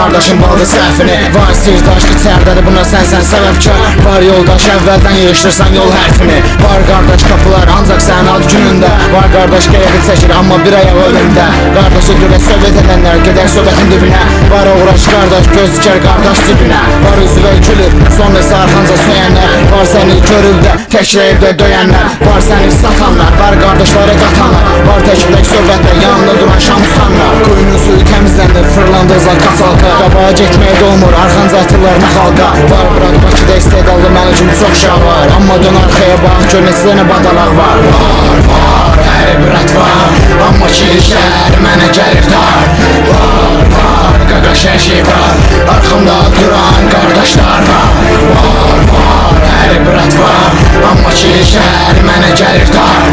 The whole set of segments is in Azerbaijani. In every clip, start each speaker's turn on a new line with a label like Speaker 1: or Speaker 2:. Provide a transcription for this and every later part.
Speaker 1: qardaşın baldı səhvini. Var sirdaş içərdədir, buna sənsən səbəbkar. Var yoldaş, əvvəldən yığışdırsan yol hərfini. Var qardaş qapılar, ancaq sənin ad günündə. Var qardaş qeyri çəkir, amma bir ayaq ölümdə. Qardaşa görə söhbət edənlər gedər söhbətin dibinə. Var uğraş qardaş, göz dikər qardaş cibinə. Var üzvə gülür, sonra isə arxanca söyənlər. Var səni görüldü, təkcə evdə döyənlər. Var səni satanlar, var qardaşları qatanlar. Var tək söhbətdə yanında duran şam tutanlar. Quyunun suyu təmizləndir, fırlandı zal qasalqa. Qabağa getməyə dolmur, arxanca atırlar xalqa. Var bırak Bakıda istedallı mənim üçün çox şah var. Amma dön arxaya bax, gör neçə badalaq var. Var, ey brat var, amma ki işlər mənə gəlir dar. Var, qaqaş hər şey var, arxamda duran qardaşlar var. Var, ey brat var, amma ki işlər mənə gəlir dar.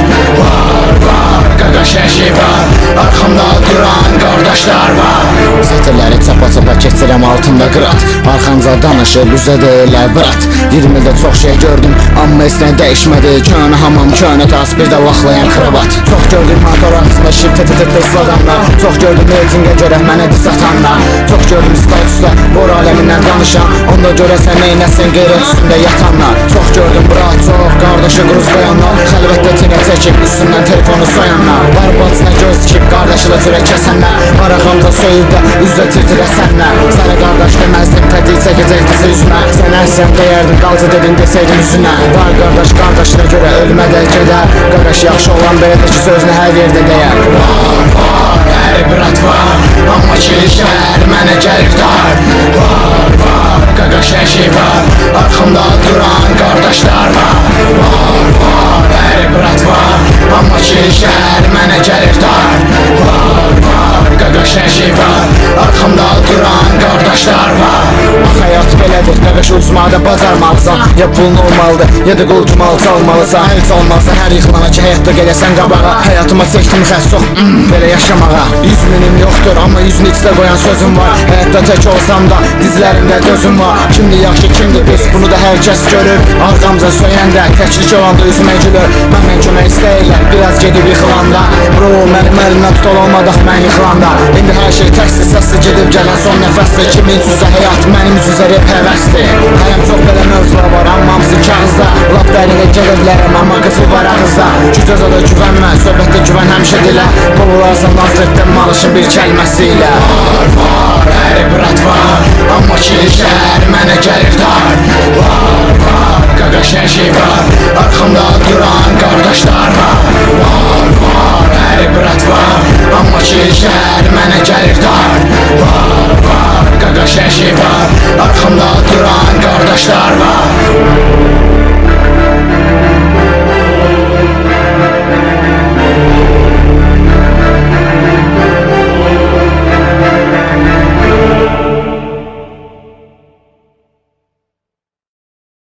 Speaker 1: Var, qaqaş hər şey var, arxamda duran qardaşlar var. Sətirləri çapa-çapa keçirəm altında qırat. Arxamca danışıb üzə deyirlər brat. 20 ildə çox şey gördüm, amma heç nə dəyişmədi. Könə hamam, könə tas, bir də vaxlayan kravat. Çox gördüm motor ağzında şib tı-tı-tı ısladanlar. Çox gördüm reytingə görə mənə dis atanlar. Çox gördüm statusda bor aləmindən danışan. Onda görəsən neynəsin qeyri üstündə yatanlar. Çox gördüm brat, çox qardaşı quruz qoyanlar. Xəlvətdə tinə çəkib üstündən telefonu soyanlar. Var bacına göz dikib qardaşıyla çörək kəsənlər. Var axamca soyub da üzdə tir-tirəsənlər. Sənə qardaş deməzdim, tətik çəkəcəkdirsə üzünə. Sən əhsən deyərdin, qalca dedin desəydin üzünə. Var qardaş qardaşına görə ölmədə gedər. Qardaş yaxşı olan belədəki sözünü hər yerdə deyər. Var, ey brat var, amma ki işlər mənə gəlir dar. Var, qardaş hər şey var, arxamda duran qardaşlar var. Var, ey brat var, amma ki işlər mənə gəlir dar. Var, qardaş hər şey var, arxamda duran qardaşlar var. Həyat belədir, qardaş uçmaqda bacarmalısan. Ya pulun olmalıdır, ya da qulcumalı çalmalısan. Heç olmazsa hər yıxılana ki həyatda gedəsən qabağa. Həyatıma çəkdim xəs çox, belə yaşamağa. 100 minim yoxdur, amma 100-ün içdə qoyan sözüm var. Həyatda tək olsam da dizlərimdə gözüm var. Kimdir yaxşı, kimdir pis, bunu da hər kəs görür. Arqamca söyəndə, təklik olanda üzümə gülür. Məndən kömək istəyirlər, biraz gedib yıxılanda. Bro, mənim əlimdən tutal olmadaq mən yıxılanda. İndi hər şey təksir, səsli gedib gələn son nəfəsdir. Kimin üçünsə həyat, mənim üçünsə rep həvəsdir. Həyəm çox belə mövzular var, amma hamısı kağızda. Lap dərinə gedə bilərəm, amma qıfıl var ağızda. Gücəzə də güvənmə, söhbətdə güvən həmişə dilə. Qovularsan nazirətdən malışın bir kəlməsi ilə.